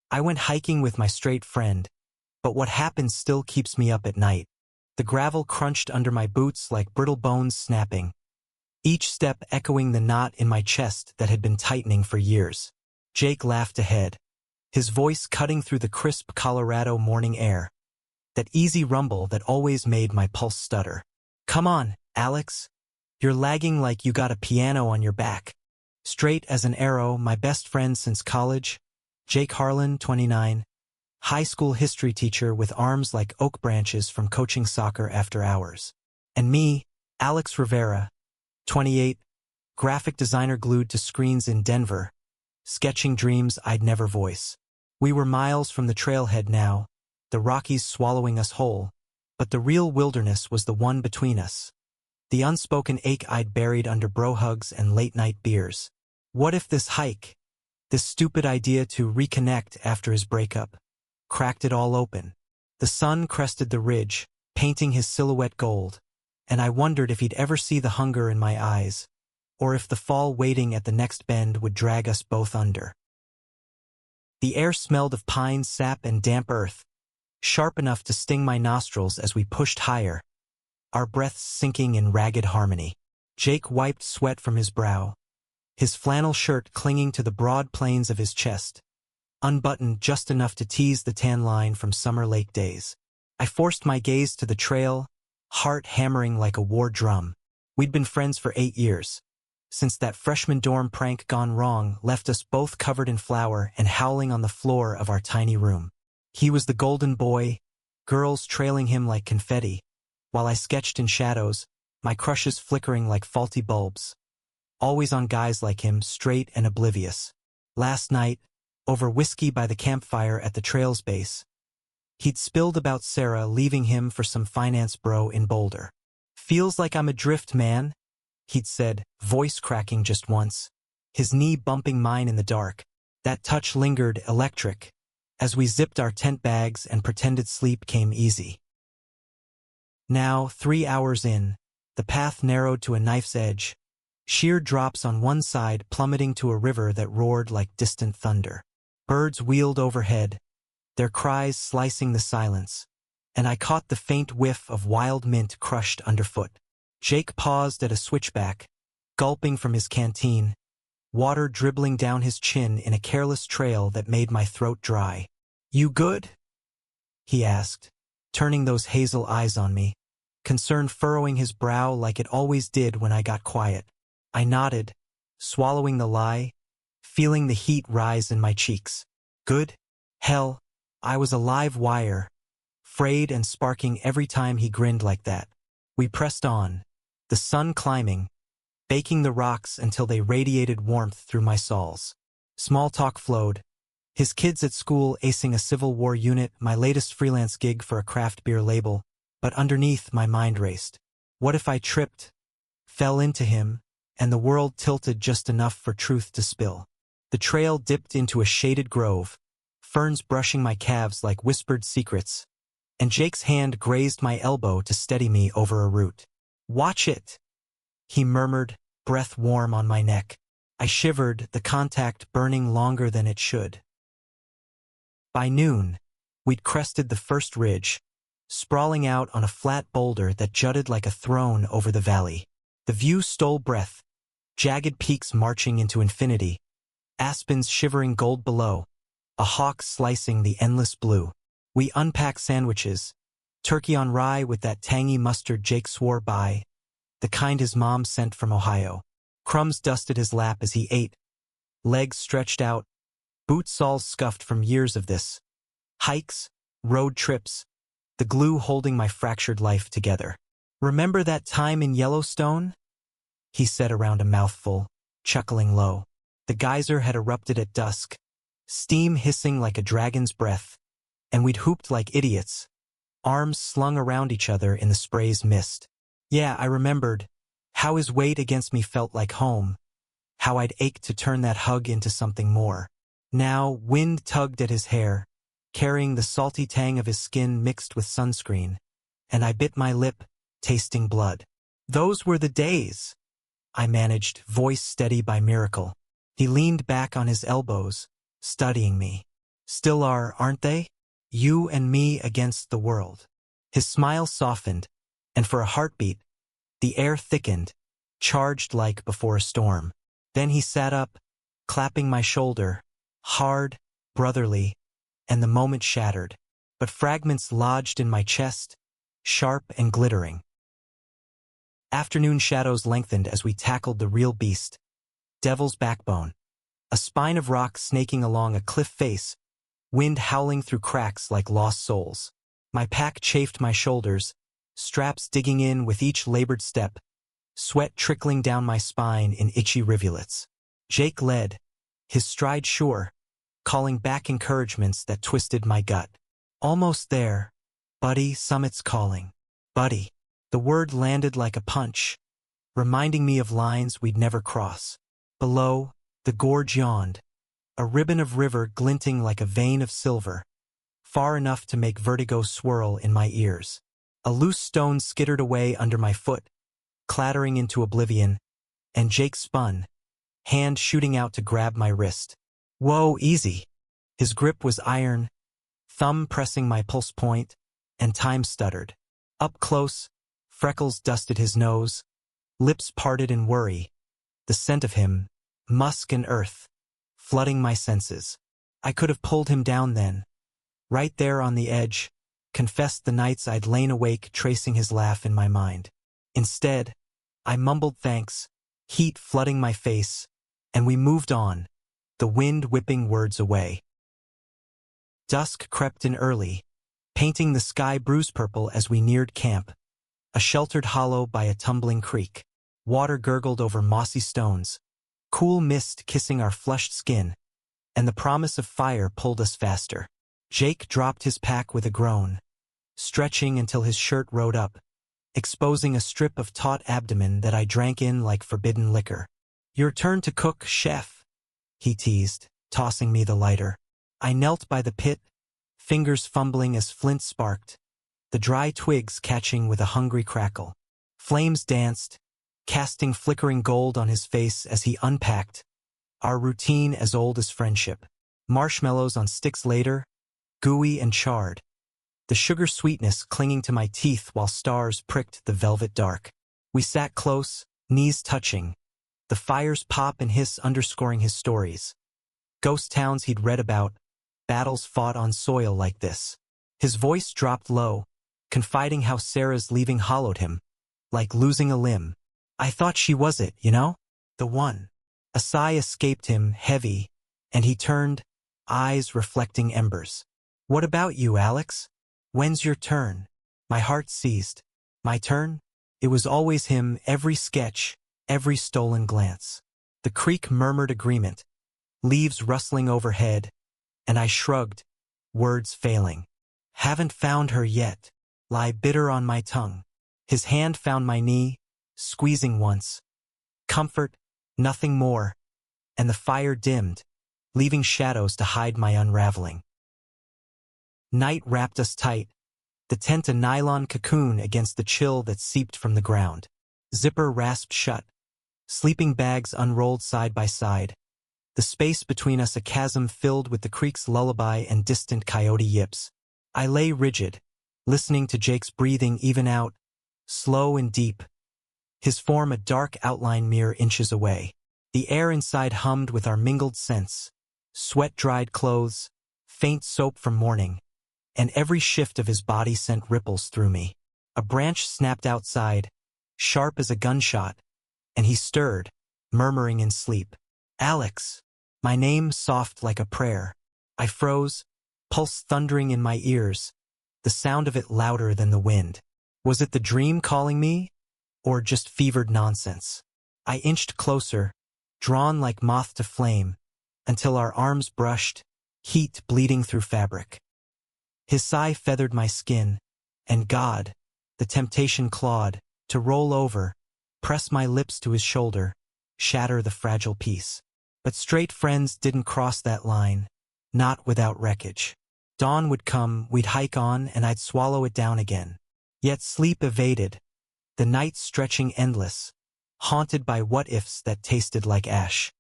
I went hiking with my straight friend, but what happened still keeps me up at night. The gravel crunched under my boots like brittle bones snapping, each step echoing the knot in my chest that had been tightening for years. Jake laughed ahead, his voice cutting through the crisp Colorado morning air, that easy rumble that always made my pulse stutter. "Come on, Alex. You're lagging like you got a piano on your back." Straight as an arrow, my best friend since college, Jake Harlan, 29, high school history teacher with arms like oak branches from coaching soccer after hours. And me, Alex Rivera, 28, graphic designer glued to screens in Denver, sketching dreams I'd never voice. We were miles from the trailhead now, the Rockies swallowing us whole, but the real wilderness was the one between us. The unspoken ache I'd buried under bro hugs and late-night beers. What if this hike, this stupid idea to reconnect after his breakup, cracked it all open? The sun crested the ridge, painting his silhouette gold, and I wondered if he'd ever see the hunger in my eyes, or if the fall waiting at the next bend would drag us both under. The air smelled of pine sap and damp earth, sharp enough to sting my nostrils as we pushed higher, our breaths sinking in ragged harmony. Jake wiped sweat from his brow, his flannel shirt clinging to the broad planes of his chest, unbuttoned just enough to tease the tan line from summer lake days. I forced my gaze to the trail, heart hammering like a war drum. We'd been friends for 8 years, since that freshman dorm prank gone wrong left us both covered in flour and howling on the floor of our tiny room. He was the golden boy, girls trailing him like confetti, while I sketched in shadows, my crushes flickering like faulty bulbs. Always on guys like him, straight and oblivious. Last night, over whiskey by the campfire at the trail's base, he'd spilled about Sarah leaving him for some finance bro in Boulder. "Feels like I'm adrift, man," he'd said, voice cracking just once, his knee bumping mine in the dark. That touch lingered electric, as we zipped our tent bags and pretended sleep came easy. Now, 3 hours in, the path narrowed to a knife's edge, sheer drops on one side plummeting to a river that roared like distant thunder. Birds wheeled overhead, their cries slicing the silence, and I caught the faint whiff of wild mint crushed underfoot. Jake paused at a switchback, gulping from his canteen, water dribbling down his chin in a careless trail that made my throat dry. "You good?" he asked, turning those hazel eyes on me, concern furrowing his brow like it always did when I got quiet. I nodded, swallowing the lie, feeling the heat rise in my cheeks. Good? Hell, I was a live wire, frayed and sparking every time he grinned like that. We pressed on, the sun climbing, baking the rocks until they radiated warmth through my soles. Small talk flowed, his kids at school acing a Civil War unit, my latest freelance gig for a craft beer label, but underneath my mind raced. What if I tripped, fell into him, and the world tilted just enough for truth to spill? The trail dipped into a shaded grove, ferns brushing my calves like whispered secrets, and Jake's hand grazed my elbow to steady me over a root. "Watch it," he murmured, breath warm on my neck. I shivered, the contact burning longer than it should. By noon, we'd crested the first ridge, sprawling out on a flat boulder that jutted like a throne over the valley. The view stole breath, jagged peaks marching into infinity, aspens shivering gold below, a hawk slicing the endless blue. We unpacked sandwiches, turkey on rye with that tangy mustard Jake swore by, the kind his mom sent from Ohio. Crumbs dusted his lap as he ate, legs stretched out, boot soles scuffed from years of this. Hikes, road trips, the glue holding my fractured life together. "Remember that time in Yellowstone?" he said around a mouthful, chuckling low. The geyser had erupted at dusk, steam hissing like a dragon's breath, and we'd hooped like idiots, arms slung around each other in the spray's mist. Yeah, I remembered how his weight against me felt like home, how I'd ached to turn that hug into something more. Now, wind tugged at his hair, carrying the salty tang of his skin mixed with sunscreen, and I bit my lip, tasting blood. "Those were the days," I managed, voice steady by miracle. He leaned back on his elbows, studying me. Still are, aren't they? You and me against the world. His smile softened, and for a heartbeat, the air thickened, charged like before a storm. Then he sat up, clapping my shoulder, hard, brotherly, and the moment shattered. But fragments lodged in my chest, sharp and glittering. Afternoon shadows lengthened as we tackled the real beast. Devil's backbone. A spine of rock snaking along a cliff face, wind howling through cracks like lost souls. My pack chafed my shoulders, straps digging in with each labored step, sweat trickling down my spine in itchy rivulets. Jake led, his stride sure, calling back encouragements that twisted my gut. Almost there, buddy, summit's calling. Buddy. The word landed like a punch, reminding me of lines we'd never cross. Below, the gorge yawned, a ribbon of river glinting like a vein of silver, far enough to make vertigo swirl in my ears. A loose stone skittered away under my foot, clattering into oblivion, and Jake spun, hand shooting out to grab my wrist. Whoa, easy. His grip was iron, thumb pressing my pulse point, and time stuttered. Up close, freckles dusted his nose, lips parted in worry, the scent of him, musk and earth, flooding my senses. I could have pulled him down then, right there on the edge, confessed the nights I'd lain awake tracing his laugh in my mind. Instead, I mumbled thanks, heat flooding my face, and we moved on, the wind whipping words away. Dusk crept in early, painting the sky bruise purple as we neared camp, a sheltered hollow by a tumbling creek. Water gurgled over mossy stones, cool mist kissing our flushed skin, and the promise of fire pulled us faster. Jake dropped his pack with a groan, stretching until his shirt rode up, exposing a strip of taut abdomen that I drank in like forbidden liquor. Your turn to cook, chef, he teased, tossing me the lighter. I knelt by the pit, fingers fumbling as flint sparked, the dry twigs catching with a hungry crackle. Flames danced, casting flickering gold on his face as he unpacked, our routine as old as friendship. Marshmallows on sticks later, gooey and charred, the sugar sweetness clinging to my teeth while stars pricked the velvet dark. We sat close, knees touching, the fire's pop and hiss underscoring his stories. Ghost towns he'd read about, battles fought on soil like this. His voice dropped low, confiding how Sarah's leaving hollowed him, like losing a limb. I thought she was it, you know? The one. A sigh escaped him, heavy, and he turned, eyes reflecting embers. What about you, Alex? When's your turn? My heart seized. My turn? It was always him, every sketch, every stolen glance. The creek murmured agreement, leaves rustling overhead, and I shrugged, words failing. Haven't found her yet, lie bitter on my tongue. His hand found my knee, squeezing once. Comfort, nothing more, and the fire dimmed, leaving shadows to hide my unraveling. Night wrapped us tight, the tent a nylon cocoon against the chill that seeped from the ground. Zipper rasped shut, sleeping bags unrolled side by side, the space between us a chasm filled with the creek's lullaby and distant coyote yips. I lay rigid, listening to Jake's breathing even out, slow and deep, his form a dark outline mere inches away. The air inside hummed with our mingled scents, sweat-dried clothes, faint soap from morning, and every shift of his body sent ripples through me. A branch snapped outside, sharp as a gunshot, and he stirred, murmuring in sleep. Alex, my name soft like a prayer. I froze, pulse thundering in my ears, the sound of it louder than the wind. Was it the dream calling me, or just fevered nonsense? I inched closer, drawn like moth to flame, until our arms brushed, heat bleeding through fabric. His sigh feathered my skin, and God, the temptation clawed, to roll over, press my lips to his shoulder, shatter the fragile peace. But straight friends didn't cross that line, not without wreckage. Dawn would come, we'd hike on, and I'd swallow it down again. Yet sleep evaded, the night stretching endless, haunted by what-ifs that tasted like ash.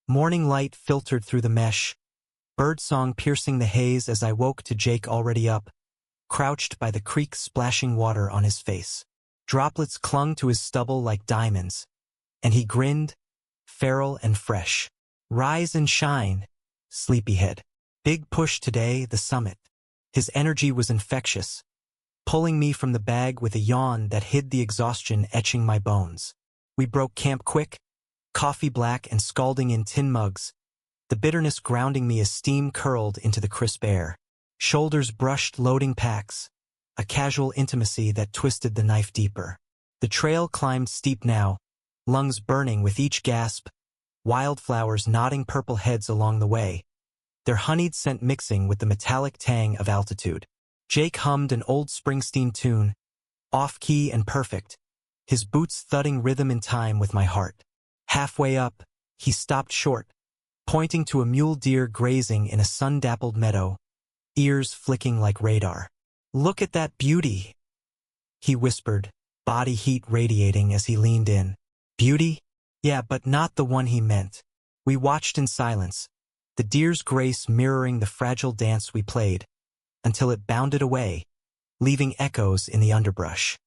Morning light filtered through the mesh, birdsong piercing the haze as I woke to Jake already up, crouched by the creek splashing water on his face. Droplets clung to his stubble like diamonds, and he grinned, feral and fresh. Rise and shine, sleepyhead. Big push today, the summit. His energy was infectious, pulling me from the bag with a yawn that hid the exhaustion etching my bones. We broke camp quick, coffee black and scalding in tin mugs, the bitterness grounding me as steam curled into the crisp air. Shoulders brushed loading packs, a casual intimacy that twisted the knife deeper. The trail climbed steep now, lungs burning with each gasp, wildflowers nodding purple heads along the way, their honeyed scent mixing with the metallic tang of altitude. Jake hummed an old Springsteen tune, off-key and perfect, his boots thudding rhythm in time with my heart. Halfway up, he stopped short, pointing to a mule deer grazing in a sun-dappled meadow, ears flicking like radar. "Look at that beauty," he whispered, body heat radiating as he leaned in. Beauty? Yeah, but not the one he meant. We watched in silence, the deer's grace mirroring the fragile dance we played, until it bounded away, leaving echoes in the underbrush.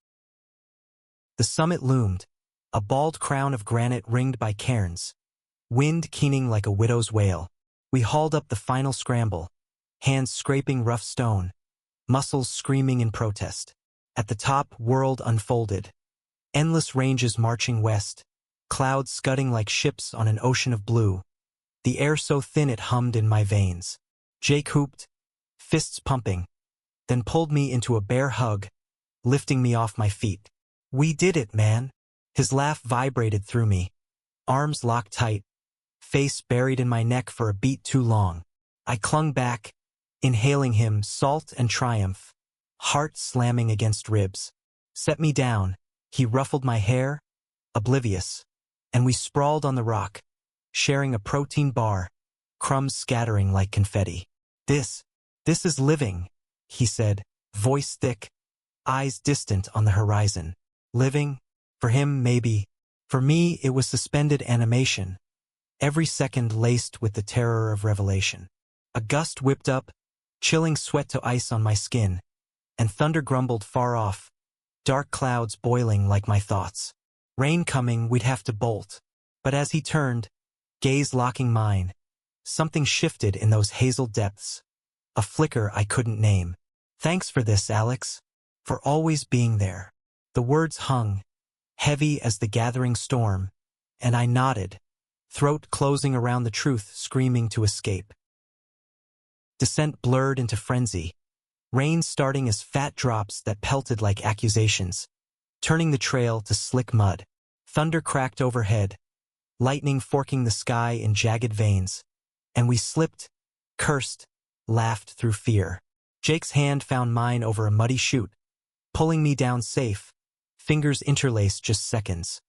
The summit loomed, a bald crown of granite ringed by cairns, wind keening like a widow's wail. We hauled up the final scramble, hands scraping rough stone, muscles screaming in protest. At the top, world unfolded, endless ranges marching west, clouds scudding like ships on an ocean of blue, the air so thin it hummed in my veins. Jake hooped, fists pumping, then pulled me into a bear hug, lifting me off my feet. "We did it, man." His laugh vibrated through me, arms locked tight, face buried in my neck for a beat too long. I clung back, inhaling him, salt and triumph, heart slamming against ribs. "Set me down," he ruffled my hair, oblivious, and we sprawled on the rock, sharing a protein bar, crumbs scattering like confetti. This is living," he said, voice thick, eyes distant on the horizon. Living? For him, maybe. For me, it was suspended animation, every second laced with the terror of revelation. A gust whipped up, chilling sweat to ice on my skin, and thunder grumbled far off, dark clouds boiling like my thoughts. Rain coming, we'd have to bolt. But as he turned, gaze locking mine, something shifted in those hazel depths, a flicker I couldn't name. "Thanks for this, Alex. For always being there." The words hung, heavy as the gathering storm, and I nodded, throat closing around the truth, screaming to escape. Descent blurred into frenzy, rain starting as fat drops that pelted like accusations, turning the trail to slick mud. Thunder cracked overhead, lightning forking the sky in jagged veins, and we slipped, cursed, laughed through fear. Jake's hand found mine over a muddy chute, pulling me down safe, fingers interlaced just seconds.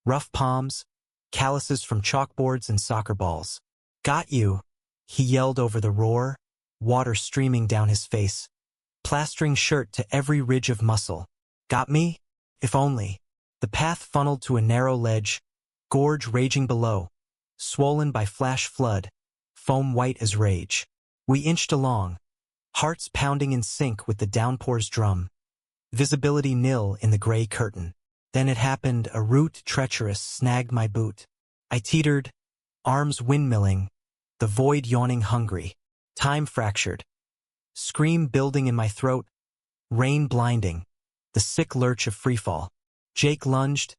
Rough palms, calluses from chalkboards and soccer balls. "Got you," he yelled over the roar, water streaming down his face, plastering shirt to every ridge of muscle. "Got me? If only." The path funneled to a narrow ledge, gorge raging below, swollen by flash flood, foam white as rage. We inched along, hearts pounding in sync with the downpour's drum, visibility nil in the gray curtain. Then it happened, a root treacherous snagged my boot. I teetered, arms windmilling, the void yawning hungry. Time fractured, scream building in my throat, rain blinding, the sick lurch of freefall. Jake lunged,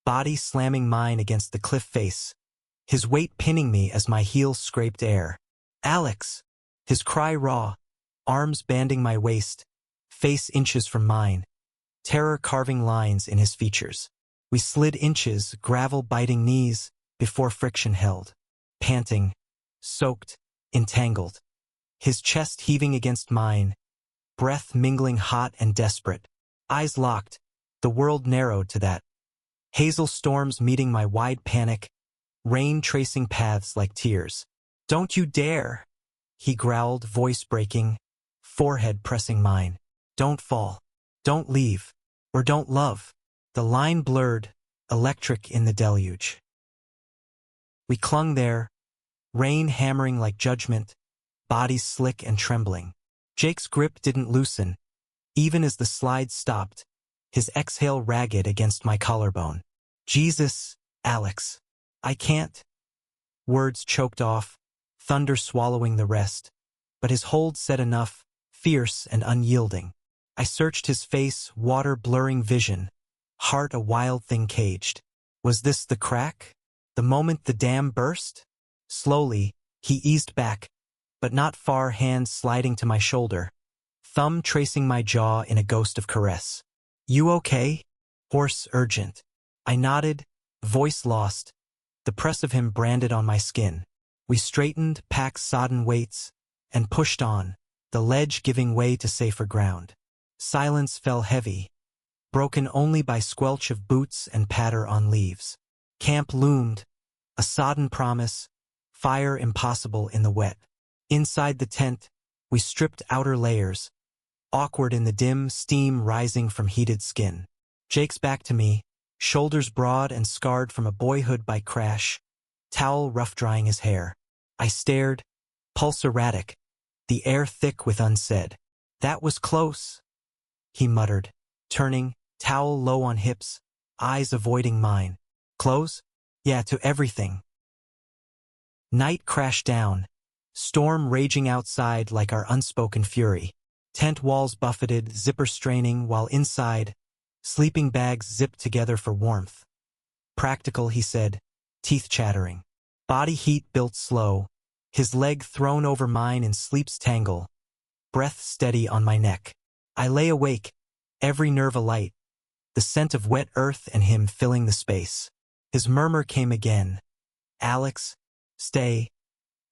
body slamming mine against the cliff face, his weight pinning me as my heels scraped air. "Alex!" His cry raw, arms banding my waist, face inches from mine, terror carving lines in his features. We slid inches, gravel biting knees, before friction held, panting, soaked, entangled. His chest heaving against mine, breath mingling hot and desperate, eyes locked, the world narrowed to that. Hazel storms meeting my wide panic, rain tracing paths like tears. "Don't you dare!" he growled, voice breaking, forehead pressing mine. "Don't fall. Don't leave. Or don't love." The line blurred, electric in the deluge. We clung there, rain hammering like judgment, body slick and trembling. Jake's grip didn't loosen, even as the slide stopped, his exhale ragged against my collarbone. Jesus, Alex. I can't. Words choked off, thunder swallowing the rest, but his hold said enough, fierce and unyielding. I searched his face, water blurring vision, heart a wild thing caged. Was this the crack? The moment the dam burst? Slowly, he eased back, but not far, hand sliding to my shoulder, thumb tracing my jaw in a ghost of caress. You okay? Hoarse, urgent. I nodded, voice lost, the press of him branded on my skin. We straightened, packed sodden weights, and pushed on, the ledge giving way to safer ground. Silence fell heavy, broken only by squelch of boots and patter on leaves. Camp loomed, a sodden promise, fire impossible in the wet. Inside the tent, we stripped outer layers, awkward in the dim steam rising from heated skin. Jake's back to me, shoulders broad and scarred from a boyhood by crash, towel rough-drying his hair. I stared, pulse erratic, the air thick with unsaid. That was close, he muttered, turning, towel low on hips, eyes avoiding mine. Close? Yeah, to everything. Night crashed down, storm raging outside like our unspoken fury. Tent walls buffeted, zipper straining, while inside, sleeping bags zipped together for warmth. Practical, he said, teeth chattering. Body heat built slow, his leg thrown over mine in sleep's tangle, breath steady on my neck. I lay awake, every nerve alight, the scent of wet earth and him filling the space. His murmur came again. Alex, stay.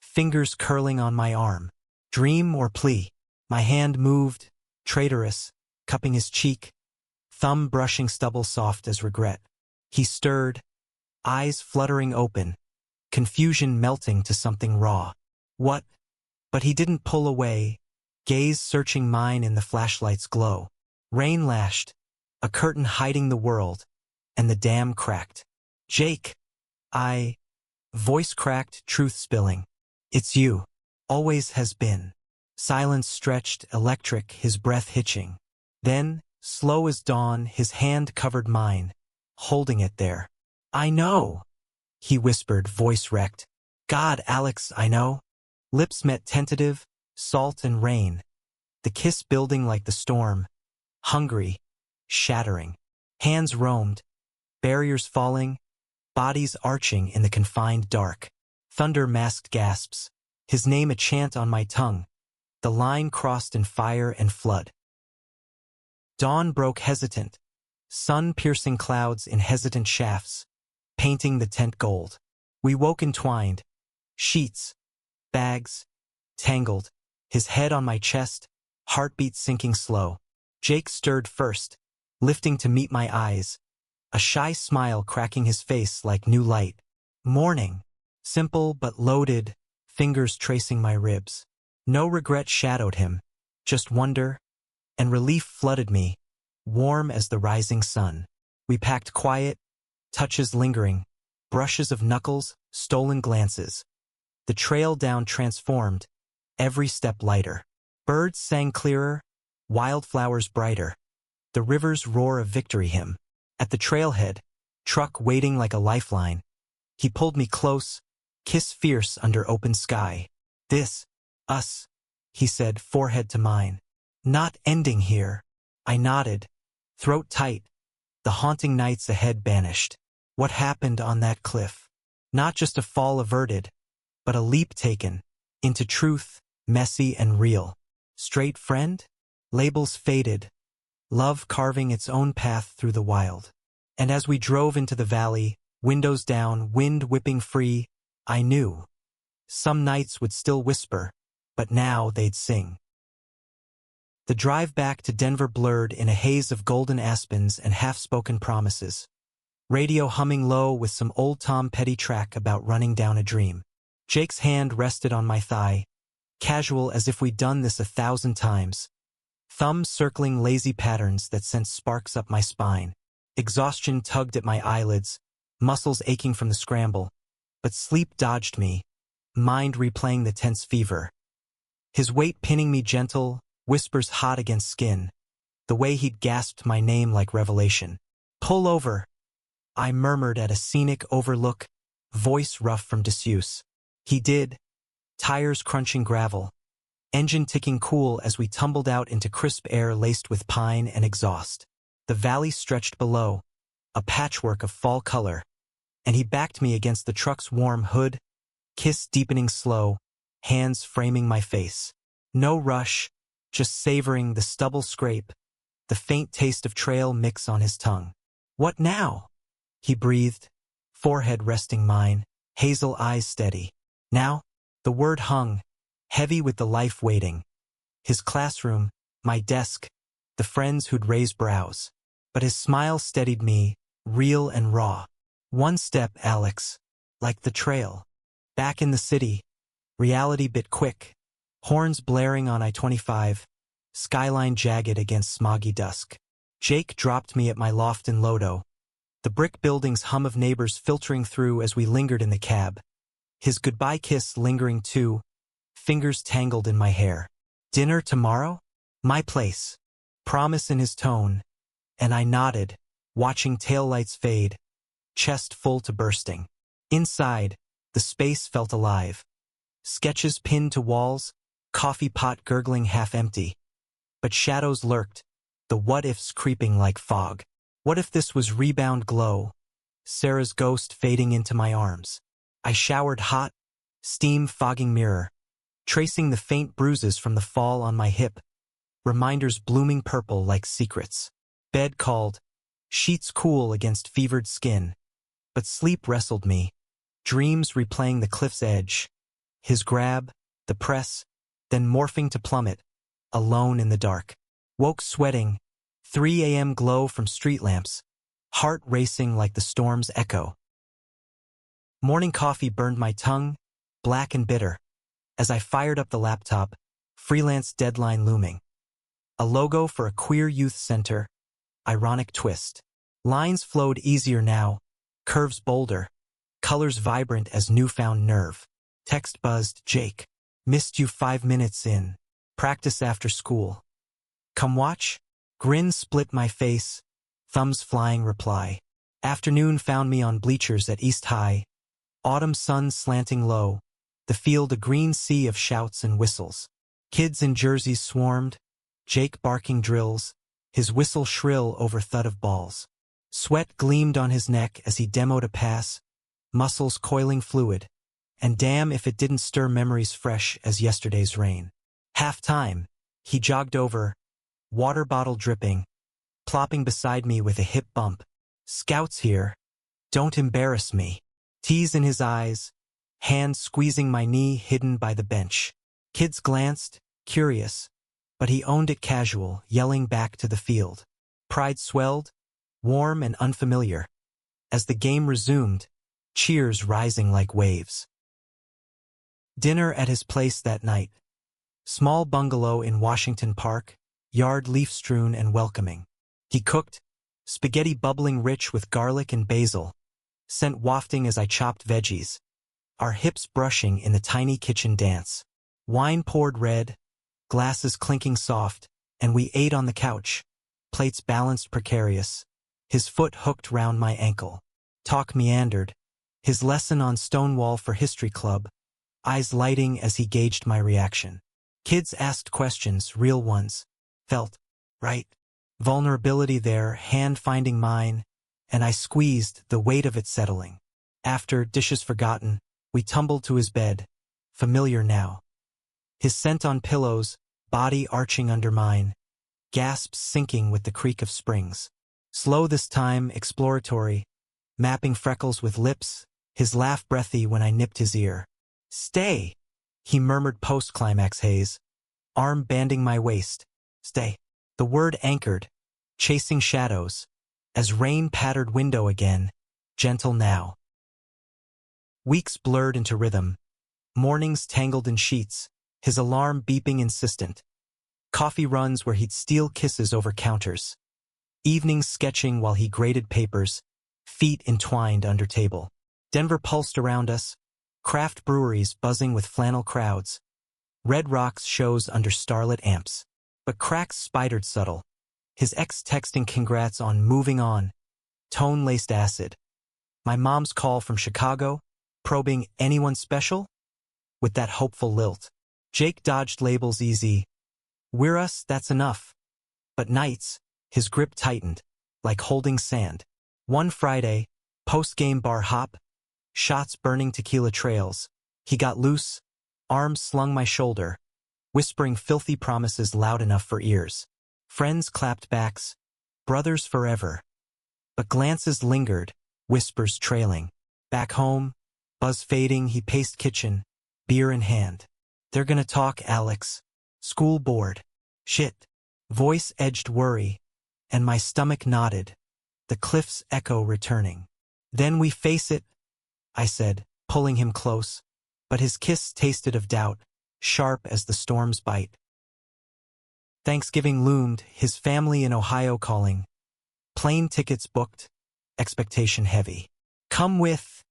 Fingers curling on my arm. Dream or plea? My hand moved, traitorous, cupping his cheek, thumb brushing stubble soft as regret. He stirred, eyes fluttering open, confusion melting to something raw. What? But he didn't pull away, gaze searching mine in the flashlight's glow. Rain lashed, a curtain hiding the world, and the dam cracked. Jake! Voice cracked, truth spilling. It's you. Always has been. Silence stretched, electric, his breath hitching. Then, slow as dawn, his hand covered mine, holding it there. I know, he whispered, voice wrecked. God, Alex, I know. Lips met tentative, salt and rain. The kiss building like the storm. Hungry, shattering. Hands roamed, barriers falling, bodies arching in the confined dark. Thunder masked gasps, his name a chant on my tongue. The line crossed in fire and flood. Dawn broke hesitant, sun-piercing clouds in hesitant shafts, painting the tent gold. We woke entwined, sheets, bags, tangled, his head on my chest, heartbeat sinking slow. Jake stirred first, lifting to meet my eyes, a shy smile cracking his face like new light. Morning, simple but loaded, fingers tracing my ribs. No regret shadowed him, just wonder, and relief flooded me, warm as the rising sun. We packed quiet, touches lingering, brushes of knuckles, stolen glances. The trail down transformed, every step lighter. Birds sang clearer, wildflowers brighter. The river's roar of victory hymn. At the trailhead, truck waiting like a lifeline. He pulled me close, kiss fierce under open sky. This, us, he said, forehead to mine. Not ending here. I nodded, throat tight, the haunting nights ahead banished. What happened on that cliff? Not just a fall averted, but a leap taken, into truth, messy and real. Straight friend? Labels faded, love carving its own path through the wild. And as we drove into the valley, windows down, wind whipping free, I knew. Some nights would still whisper, but now they'd sing. The drive back to Denver blurred in a haze of golden aspens and half-spoken promises. Radio humming low with some old Tom Petty track about running down a dream. Jake's hand rested on my thigh, casual as if we'd done this 1,000 times. Thumb circling lazy patterns that sent sparks up my spine. Exhaustion tugged at my eyelids, muscles aching from the scramble. But sleep dodged me, mind replaying the tense fever. His weight pinning me gentle, whispers hot against skin, the way he'd gasped my name like revelation. Pull over, I murmured at a scenic overlook, voice rough from disuse. He did, tires crunching gravel, engine ticking cool as we tumbled out into crisp air laced with pine and exhaust. The valley stretched below, a patchwork of fall color, and he backed me against the truck's warm hood, kiss deepening slow, hands framing my face. No rush, just savoring the stubble scrape, the faint taste of trail mix on his tongue. What now? He breathed, forehead resting mine, hazel eyes steady. Now? The word hung, heavy with the life waiting. His classroom, my desk, the friends who'd raised brows. But his smile steadied me, real and raw. One step, Alex, like the trail. Back in the city, reality bit quick, horns blaring on I-25, skyline jagged against smoggy dusk. Jake dropped me at my loft in Lodo, the brick building's hum of neighbors filtering through as we lingered in the cab. His goodbye kiss lingering too, fingers tangled in my hair. Dinner tomorrow? My place. Promise in his tone, and I nodded, watching taillights fade, chest full to bursting. Inside, the space felt alive. Sketches pinned to walls, coffee pot gurgling half empty. But shadows lurked, the what-ifs creeping like fog. What if this was rebound glow? Sarah's ghost fading into my arms. I showered hot, steam fogging mirror, tracing the faint bruises from the fall on my hip, reminders blooming purple like secrets. Bed called, sheets cool against fevered skin. But sleep wrestled me, dreams replaying the cliff's edge. His grab, the press, then morphing to plummet, alone in the dark. Woke sweating, 3 a.m. glow from street lamps, heart racing like the storm's echo. Morning coffee burned my tongue, black and bitter, as I fired up the laptop, freelance deadline looming. A logo for a queer youth center, ironic twist. Lines flowed easier now, curves bolder, colors vibrant as newfound nerve. Text buzzed, Jake, missed you 5 minutes in, practice after school. Come watch? Grin split my face, thumbs flying reply. Afternoon found me on bleachers at East High, autumn sun slanting low, the field a green sea of shouts and whistles. Kids in jerseys swarmed, Jake barking drills, his whistle shrill over thud of balls. Sweat gleamed on his neck as he demoed a pass, muscles coiling fluid, and damn if it didn't stir memories fresh as yesterday's rain. Half-time, he jogged over, water bottle dripping, plopping beside me with a hip bump. Scouts here, don't embarrass me. Tease in his eyes, hand squeezing my knee hidden by the bench. Kids glanced, curious, but he owned it casual, yelling back to the field. Pride swelled, warm and unfamiliar. As the game resumed, cheers rising like waves. Dinner at his place that night. Small bungalow in Washington Park, yard leaf-strewn and welcoming. He cooked, spaghetti bubbling rich with garlic and basil, scent wafting as I chopped veggies, our hips brushing in the tiny kitchen dance. Wine poured red, glasses clinking soft, and we ate on the couch, plates balanced precarious, his foot hooked round my ankle. Talk meandered, his lesson on Stonewall for History Club, eyes lighting as he gauged my reaction. Kids asked questions, real ones. Felt right. Vulnerability there, hand finding mine, and I squeezed, the weight of it settling. After, dishes forgotten, we tumbled to his bed, familiar now. His scent on pillows, body arching under mine, gasps sinking with the creak of springs. Slow this time, exploratory, mapping freckles with lips, his laugh breathy when I nipped his ear. Stay, he murmured post-climax haze, arm banding my waist. Stay. The word anchored, chasing shadows, as rain pattered window again, gentle now. Weeks blurred into rhythm, mornings tangled in sheets, his alarm beeping insistent. Coffee runs where he'd steal kisses over counters. Evenings sketching while he graded papers, feet entwined under table. Denver pulsed around us, craft breweries buzzing with flannel crowds. Red rocks shows under starlit amps. But cracks spidered subtle. His ex texting congrats on moving on. Tone-laced acid. My mom's call from Chicago, probing anyone special? With that hopeful lilt. Jake dodged labels easy. We're us, that's enough. But nights, his grip tightened, like holding sand. One Friday, post-game bar hop, shots burning tequila trails. He got loose, arms slung my shoulder, whispering filthy promises loud enough for ears. Friends clapped backs, brothers forever. But glances lingered, whispers trailing. Back home, buzz fading, he paced kitchen, beer in hand. They're gonna talk, Alex. School board. Shit. Voice edged worry, and my stomach nodded, the cliff's echo returning. Then we face it, I said, pulling him close, but his kiss tasted of doubt, sharp as the storm's bite. Thanksgiving loomed, his family in Ohio calling. Plane tickets booked, expectation heavy. Come with,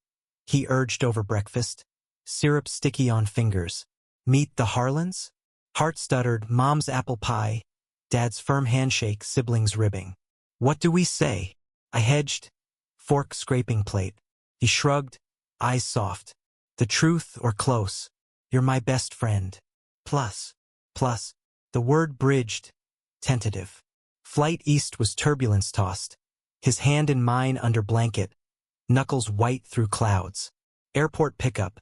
he urged over breakfast, syrup sticky on fingers. Meet the Harlans? Heart stuttered, mom's apple pie, dad's firm handshake, siblings ribbing. What do we say? I hedged, fork scraping plate. He shrugged, eyes soft. The truth or close, you're my best friend. Plus, the word bridged, tentative. Flight east was turbulence tossed, his hand in mine under blanket, knuckles white through clouds. Airport pickup,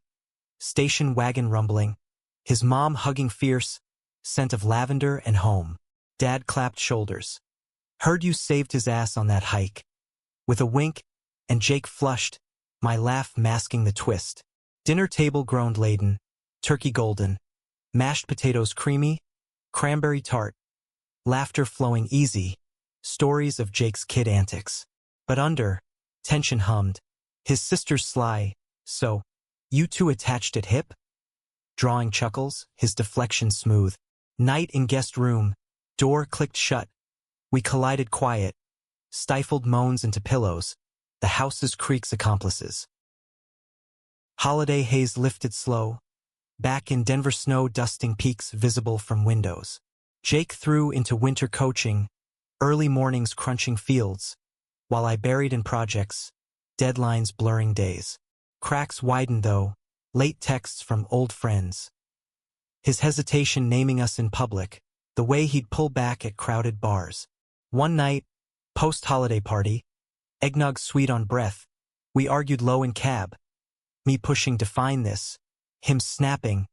station wagon rumbling, his mom hugging fierce, scent of lavender and home. Dad clapped shoulders. Heard you saved his ass on that hike. With a wink, and Jake flushed, my laugh masking the twist. Dinner table groaned laden, turkey golden, mashed potatoes creamy, cranberry tart, laughter flowing easy, stories of Jake's kid antics. But under, tension hummed, his sister's sly, so, you two attached at hip? Drawing chuckles, his deflection smooth. Night in guest room, door clicked shut. We collided quiet, stifled moans into pillows, the house's creaks accomplices. Holiday haze lifted slow, back in Denver snow dusting peaks visible from windows. Jake threw into winter coaching, early mornings crunching fields, while I buried in projects, deadlines blurring days. Cracks widened though, late texts from old friends. His hesitation naming us in public, the way he'd pull back at crowded bars. One night, post-holiday party, eggnog sweet on breath, we argued low in cab. Me pushing to find this, him snapping,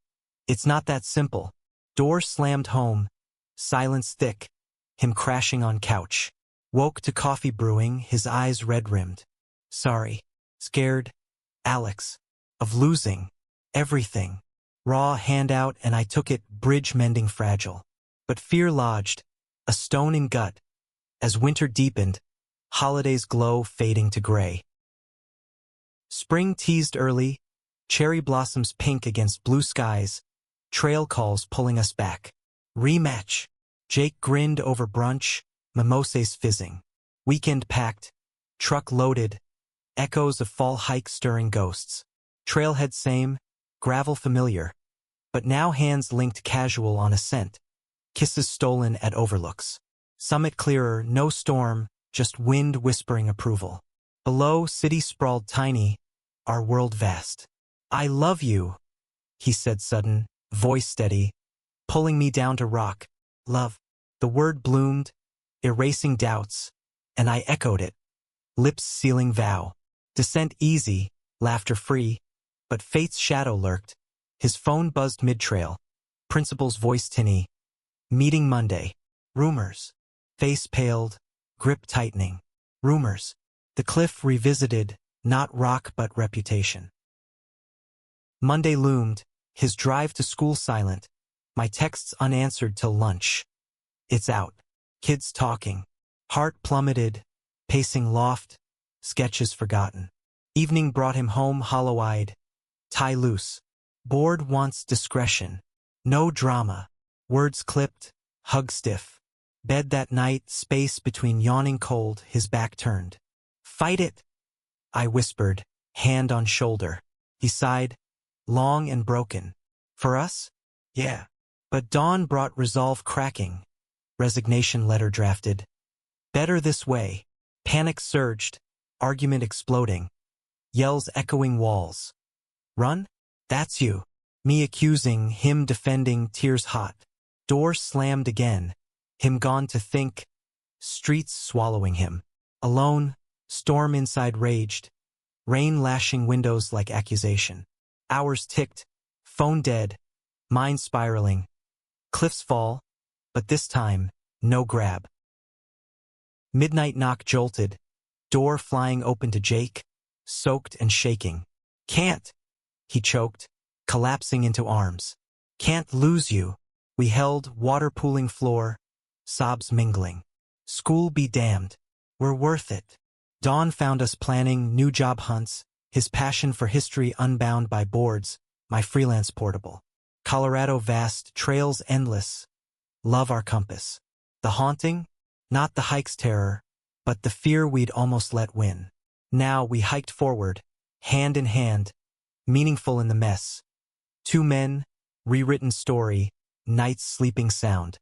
it's not that simple. Door slammed home, silence thick, him crashing on couch. Woke to coffee brewing, his eyes red-rimmed. Sorry, scared, Alex, of losing, everything. Raw handout and I took it, bridge mending fragile. But fear lodged, a stone in gut. As winter deepened, holidays glow fading to gray. Spring teased early, cherry blossoms pink against blue skies, trail calls pulling us back. Rematch. Jake grinned over brunch, mimosas fizzing. Weekend packed, truck loaded, echoes of fall hike stirring ghosts. Trailhead same, gravel familiar, but now hands linked casual on ascent. Kisses stolen at overlooks. Summit clearer, no storm, just wind whispering approval. Below, city sprawled tiny, our world vast. I love you, he said sudden, voice steady, pulling me down to rock. Love. The word bloomed, erasing doubts, and I echoed it. Lips sealing vow. Descent easy, laughter free, but fate's shadow lurked. His phone buzzed mid-trail. Principal's voice tinny. Meeting Monday. Rumors. Face paled, grip tightening. Rumors. The cliff revisited, not rock but reputation. Monday loomed, his drive to school silent, my texts unanswered till lunch. It's out. Kids talking. Heart plummeted, pacing loft, sketches forgotten. Evening brought him home hollow-eyed, tie loose. Board wants discretion. No drama. Words clipped, hug stiff. Bed that night, space between yawning cold, his back turned. Fight it, I whispered, hand on shoulder. He sighed, long and broken. For us? Yeah. But dawn brought resolve cracking. Resignation letter drafted. Better this way. Panic surged, argument exploding. Yells echoing walls. Run? That's you. Me accusing, him defending, tears hot. Door slammed again. Him gone to think. Streets swallowing him. Alone, storm inside raged. Rain lashing windows like accusation. Hours ticked. Phone dead. Mind spiraling. Cliffs fall. But this time, no grab. Midnight knock jolted. Door flying open to Jake. Soaked and shaking. Can't. He choked, collapsing into arms. Can't lose you. We held, water pooling floor. Sobs mingling. School be damned. We're worth it. Dawn found us planning new job hunts, his passion for history unbound by boards, my freelance portable. Colorado vast, trails endless. Love our compass. The haunting? Not the hike's terror, but the fear we'd almost let win. Now we hiked forward, hand in hand, meaningful in the mess. Two men, rewritten story, night's sleeping sound.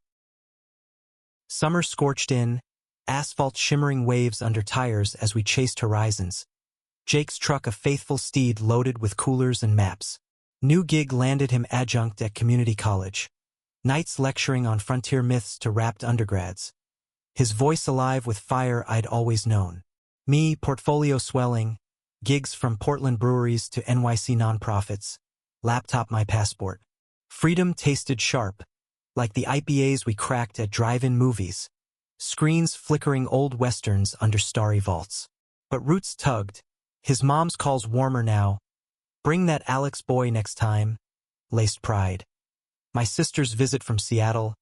Summer scorched in, asphalt shimmering waves under tires as we chased horizons. Jake's truck a faithful steed loaded with coolers and maps. New gig landed him adjunct at community college. Nights lecturing on frontier myths to rapt undergrads. His voice alive with fire I'd always known. Me, portfolio swelling, gigs from Portland breweries to NYC nonprofits. Laptop my passport. Freedom tasted sharp, like the IPAs we cracked at drive-in movies. Screens flickering old westerns under starry vaults. But roots tugged. His mom's calls warmer now. Bring that Alex boy next time. Laced pride. My sister's visit from Seattle,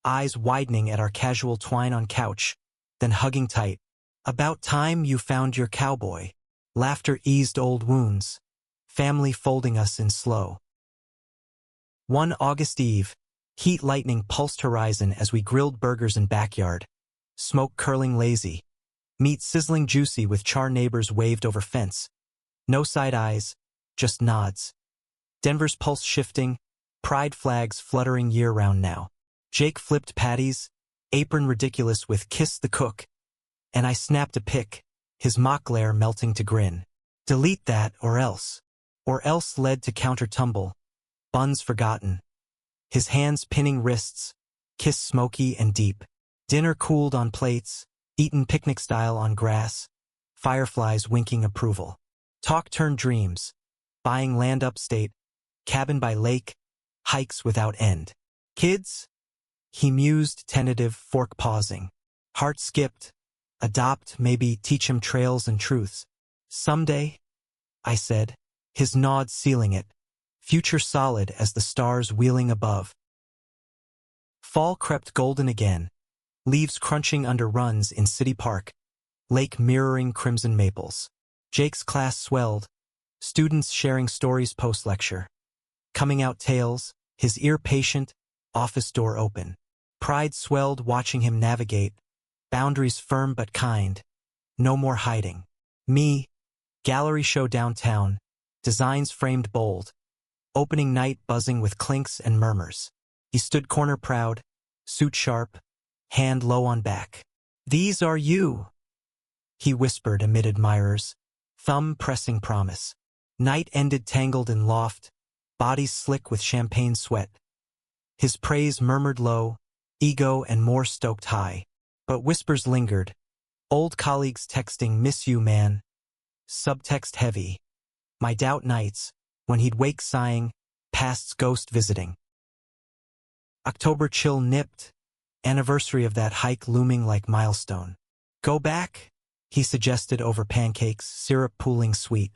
eyes widening at our casual twine on couch, then hugging tight. About time you found your cowboy. Laughter eased old wounds. Family folding us in slow. One August Eve, heat lightning pulsed horizon as we grilled burgers in backyard. Smoke curling lazy. Meat sizzling juicy with char neighbors waved over fence. No side eyes, just nods. Denver's pulse shifting, pride flags fluttering year-round now. Jake flipped patties, apron ridiculous with kiss the cook. And I snapped a pic, his mock glare melting to grin. Delete that or else. Or else led to counter tumble. Buns forgotten. His hands pinning wrists, kiss smoky and deep. Dinner cooled on plates, eaten picnic style on grass. Fireflies winking approval. Talk turned dreams. Buying land upstate, cabin by lake, hikes without end. Kids? He mused, tentative, fork pausing. Heart skipped. Adopt, maybe teach him trails and truths. Someday, I said, his nod sealing it. Future solid as the stars wheeling above. Fall crept golden again. Leaves crunching under runs in City Park. Lake mirroring crimson maples. Jake's class swelled. Students sharing stories post-lecture. Coming out tales, his ear patient, office door open. Pride swelled watching him navigate. Boundaries firm but kind. No more hiding. Me, gallery show downtown. Designs framed bold. Opening night buzzing with clinks and murmurs. He stood corner proud, suit sharp, hand low on back. These are you, he whispered amid admirers, thumb pressing promise. Night ended tangled in loft, bodies slick with champagne sweat. His praise murmured low, ego and more stoked high. But whispers lingered. Old colleagues texting, miss you, man. Subtext heavy. My doubt nights, when he'd wake sighing, past's ghost visiting. October chill nipped, anniversary of that hike looming like milestone. Go back? He suggested over pancakes, syrup pooling sweet.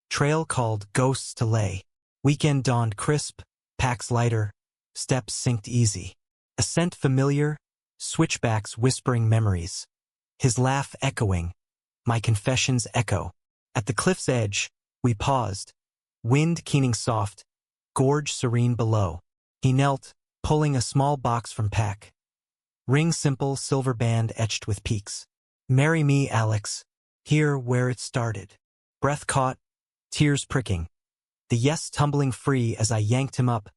Trail called ghosts to lay. Weekend dawned crisp, packs lighter, steps synced easy. Ascent familiar, switchbacks whispering memories. His laugh echoing, my confessions echo. At the cliff's edge, we paused. Wind keening soft, gorge serene below. He knelt, pulling a small box from pack. Ring simple, silver band etched with peaks. Marry me, Alex. Here where it started. Breath caught, tears pricking. The yes tumbling free as I yanked him up.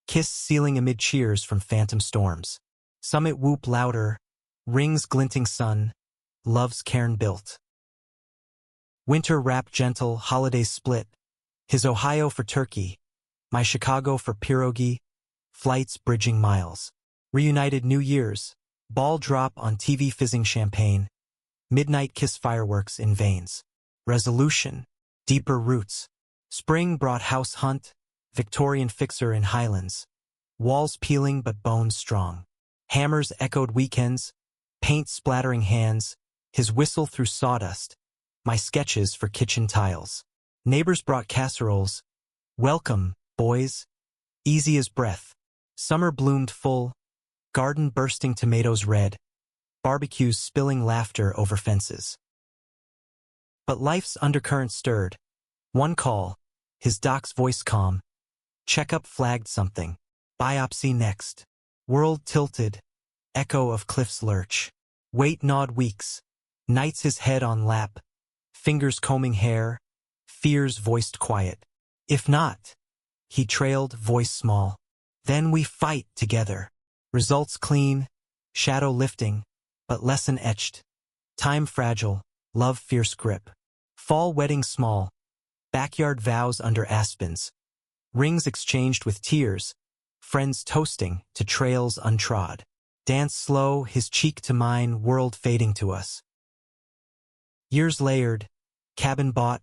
Kiss ceiling amid cheers from phantom storms. Summit whoop louder, rings glinting sun, love's cairn built. Winter wrap gentle, holidays split, his Ohio for turkey, my Chicago for pierogi, flights bridging miles. Reunited New Year's, ball drop on TV fizzing champagne, midnight kiss fireworks in veins. Resolution, deeper roots. Spring brought house hunt, Victorian fixer in Highlands. Walls peeling but bones strong. Hammers echoed weekends, paint splattering hands, his whistle through sawdust, my sketches for kitchen tiles. Neighbors brought casseroles. Welcome, boys. Easy as breath. Summer bloomed full, garden bursting tomatoes red, barbecues spilling laughter over fences. But life's undercurrent stirred. One call, his doc's voice calm. Checkup flagged something. Biopsy next. World tilted. Echo of cliff's lurch. Weight gnawed weeks. Nights his head on lap. Fingers combing hair. Fears voiced quiet. If not, he trailed, voice small. Then we fight together. Results clean. Shadow lifting. But lesson etched. Time fragile. Love fierce grip. Fall wedding small. Backyard vows under aspens. Rings exchanged with tears. Friends toasting to trails untrod. Dance slow, his cheek to mine, world fading to us. Years layered. Cabin bought.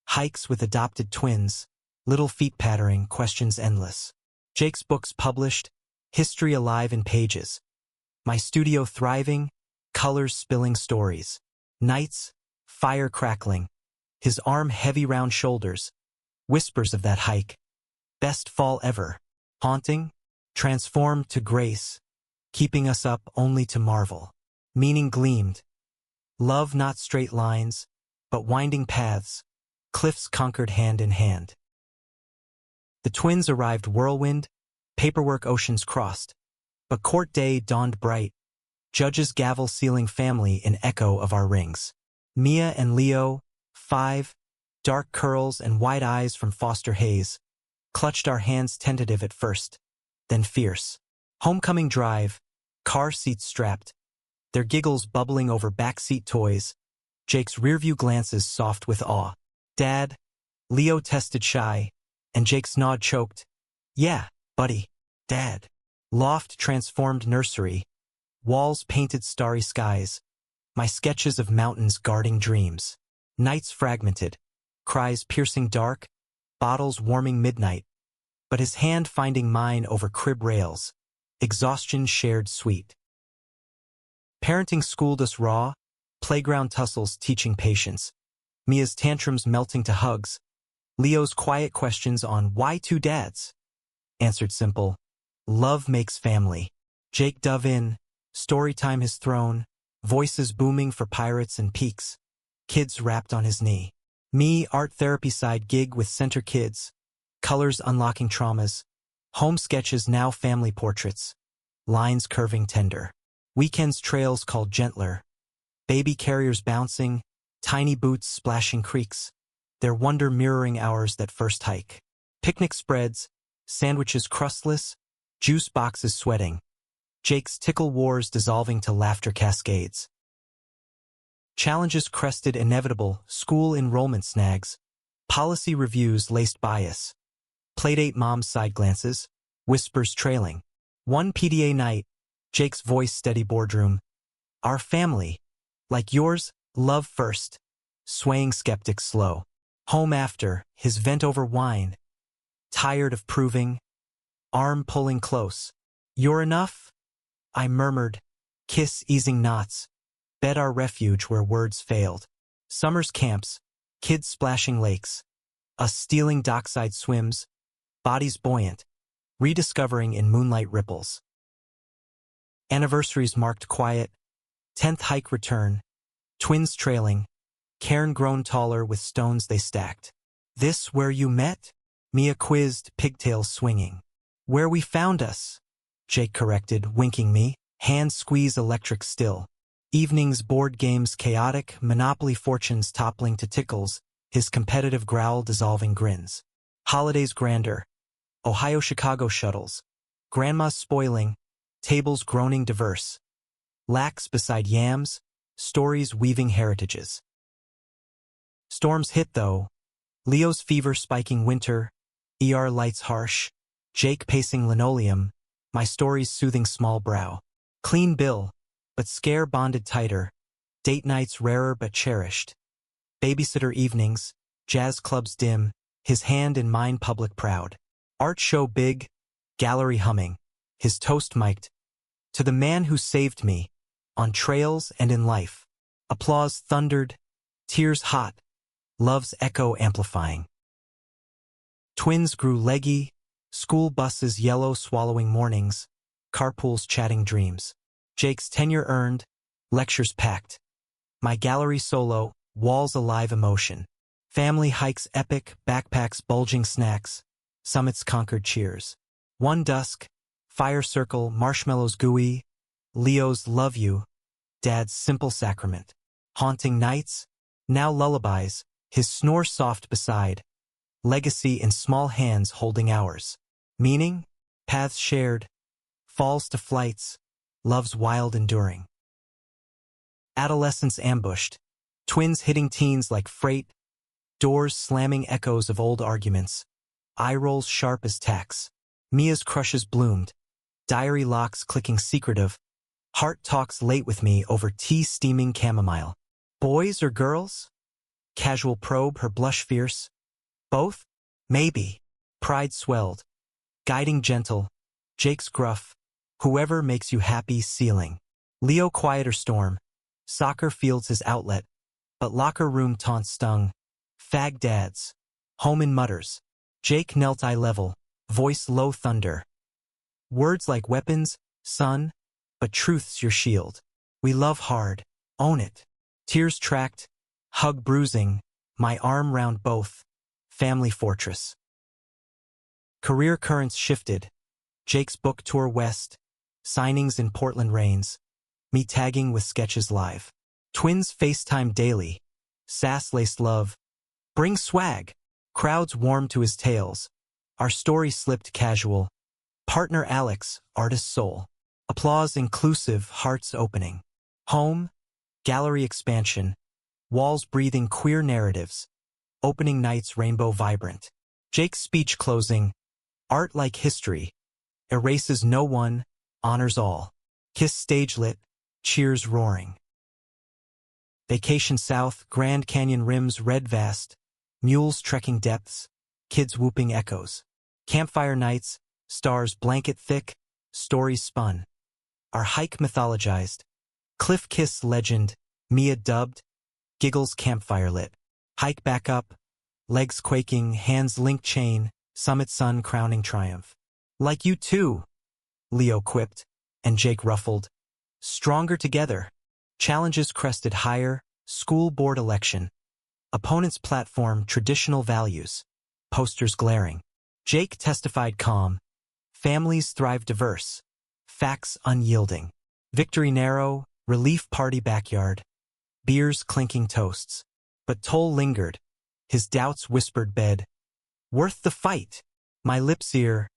Hikes with adopted twins. Little feet pattering, questions endless. Jake's books published. History alive in pages. My studio thriving. Colors spilling stories. Nights, fire crackling. His arm heavy round shoulders. Whispers of that hike. Best fall ever. Haunting, transformed to grace. Keeping us up only to marvel. Meaning gleamed. Love not straight lines, but winding paths. Cliffs conquered hand in hand. The twins arrived whirlwind. Paperwork oceans crossed. But court day dawned bright. Judges gavel sealing family in echo of our rings. Mia and Leo, 5, dark curls and wide eyes from foster haze, clutched our hands tentative at first, then fierce. Homecoming drive, car seats strapped, their giggles bubbling over backseat toys, Jake's rearview glances soft with awe. Dad, Leo tested shy, and Jake's nod choked. Yeah, buddy, Dad. Loft transformed nursery, walls painted starry skies, my sketches of mountains guarding dreams. Nights fragmented, cries piercing dark, bottles warming midnight, but his hand finding mine over crib rails, exhaustion shared sweet. Parenting schooled us raw, playground tussles teaching patience, Mia's tantrums melting to hugs, Leo's quiet questions on why two dads? Answered simple, love makes family. Jake dove in, storytime his throne, voices booming for pirates and peaks. Kids wrapped on his knee. Me, art therapy side gig with center kids. Colors unlocking traumas. Home sketches now family portraits. Lines curving tender. Weekends trails called gentler. Baby carriers bouncing. Tiny boots splashing creeks. Their wonder mirroring ours that first hike. Picnic spreads. Sandwiches crustless. Juice boxes sweating. Jake's tickle wars dissolving to laughter cascades. Challenges crested inevitable, school enrollment snags, policy reviews laced bias, playdate mom's side glances, whispers trailing. One PDA night, Jake's voice steady boardroom. Our family, like yours, love first, swaying skeptics slow. Home after, his vent over wine, tired of proving, arm pulling close. You're enough? I murmured, kiss easing knots. Bed our refuge where words failed. Summer's camps, kids splashing lakes. Us stealing dockside swims, bodies buoyant, rediscovering in moonlight ripples. Anniversaries marked quiet, 10th hike return, twins trailing, cairn grown taller with stones they stacked. This where you met? Mia quizzed, pigtails swinging. Where we found us, Jake corrected, winking me, hand squeeze electric still. Evenings board games chaotic, Monopoly fortunes toppling to tickles, his competitive growl dissolving grins. Holidays grander, Ohio-Chicago shuttles. Grandma's spoiling, tables groaning diverse. Lax beside yams, stories weaving heritages. Storms hit though. Leo's fever spiking winter, ER lights harsh. Jake pacing linoleum, my stories soothing small brow. Clean bill, but scare bonded tighter. Date nights rarer but cherished. Babysitter evenings, jazz clubs dim, his hand in mine public proud. Art show big, gallery humming, his toast mic'd. To the man who saved me, on trails and in life. Applause thundered, tears hot, love's echo amplifying. Twins grew leggy, school buses yellow swallowing mornings, carpools chatting dreams. Jake's tenure earned, lectures packed. My gallery solo, walls alive emotion. Family hikes epic, backpacks bulging snacks, summits conquered cheers. One dusk, fire circle, marshmallows gooey, Leo's love you, Dad's simple sacrament. Haunting nights, now lullabies, his snore soft beside. Legacy in small hands holding ours. Meaning, paths shared, falls to flights, love's wild enduring. Adolescence ambushed, twins hitting teens like freight, doors slamming echoes of old arguments, eye rolls sharp as tacks. Mia's crushes bloomed, diary locks clicking secretive, heart talks late with me over tea steaming chamomile. Boys or girls? Casual probe, her blush fierce. Both? Maybe. Pride swelled. Guiding gentle. Jake's gruff. Whoever makes you happy ceiling. Leo quieter storm. Soccer fields his outlet. But locker room taunts stung. Fag dads. Home in mutters. Jake knelt eye level. Voice low thunder. Words like weapons, son, but truth's your shield. We love hard. Own it. Tears tracked. Hug bruising. My arm round both. Family fortress. Career currents shifted. Jake's book tour west. Signings in Portland rains. Me tagging with sketches live. Twins FaceTime daily. Sass-laced love. Bring swag. Crowds warm to his tales. Our story slipped casual. Partner Alex, artist soul. Applause inclusive, hearts opening. Home, gallery expansion. Walls breathing queer narratives. Opening nights rainbow vibrant. Jake's speech closing. Art like history. Erases no one, honors all. Kiss stage lit, cheers roaring. Vacation south, Grand Canyon rims red vast. Mules trekking depths, kids whooping echoes. Campfire nights, stars blanket thick, stories spun. Our hike mythologized. Cliff kiss legend, Mia dubbed. Giggles campfire lit. Hike back up, legs quaking, hands linked chain, summit sun crowning triumph. Like you too, Leo quipped, and Jake ruffled. Stronger together. Challenges crested higher, school board election. Opponents platform traditional values. Posters glaring. Jake testified calm. Families thrive diverse. Facts unyielding. Victory narrow, relief party backyard. Beers clinking toasts. But toll lingered. His doubts whispered bed. Worth the fight. My lips ear.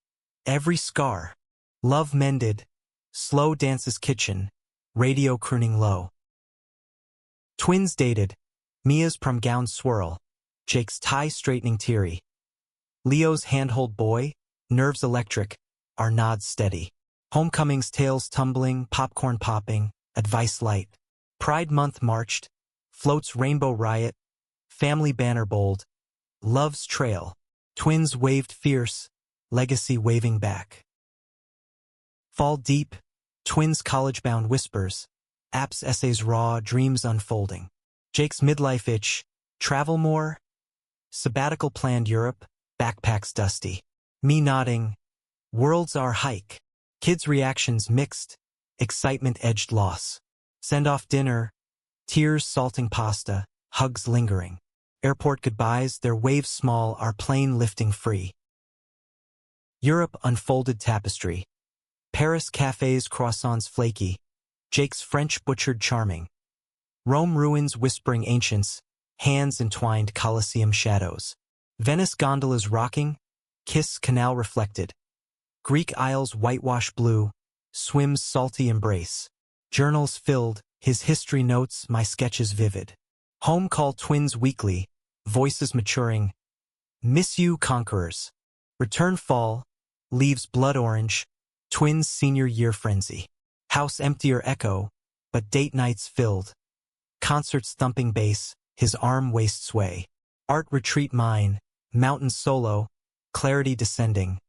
Every scar. Love mended. Slow dances kitchen. Radio crooning low. Twins dated. Mia's prom gown swirl. Jake's tie straightening teary. Leo's handhold boy. Nerves electric. Our nods steady. Homecoming's tales tumbling, popcorn popping. Advice light. Pride Month marched. Floats rainbow riot. Family banner bold. Love's trail. Twins waved fierce. Legacy waving back. Fall deep. Twins college-bound whispers. Apps essays raw, dreams unfolding. Jake's midlife itch. Travel more? Sabbatical planned Europe. Backpacks dusty. Me nodding. World's our hike. Kids' reactions mixed. Excitement edged loss. Send-off dinner. Tears salting pasta. Hugs lingering. Airport goodbyes, their waves small, our plane lifting free. Europe unfolded tapestry. Paris cafes, croissants flaky. Jake's French butchered charming. Rome ruins whispering ancients. Hands entwined Colosseum shadows. Venice gondolas rocking. Kiss canal reflected. Greek Isles whitewash blue, swims salty embrace. Journals filled, his history notes, my sketches vivid. Home call twins weekly, voices maturing. Miss you conquerors. Return fall, leaves blood orange, twins senior year frenzy. House emptier echo, but date nights filled. Concerts thumping bass, his arm waist sway. Art retreat mine, mountain solo, clarity descending.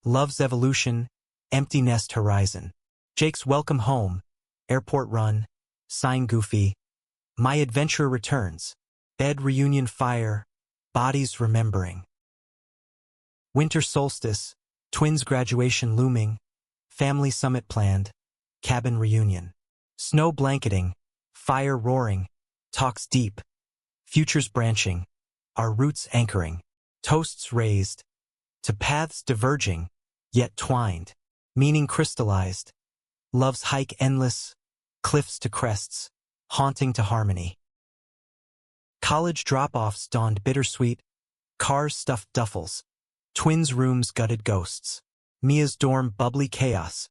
Love's evolution, empty nest horizon. Jake's welcome home, airport run, sign goofy. My adventure returns, bed reunion fire, bodies remembering. Winter solstice, twins graduation looming, family summit planned, cabin reunion. Snow blanketing, fire roaring, talks deep, futures branching, our roots anchoring, toasts raised, to paths diverging, yet twined, meaning crystallized. Love's hike endless, cliffs to crests, haunting to harmony. College drop-offs dawned bittersweet, cars stuffed duffels, twins' rooms gutted ghosts. Mia's dorm bubbly chaos,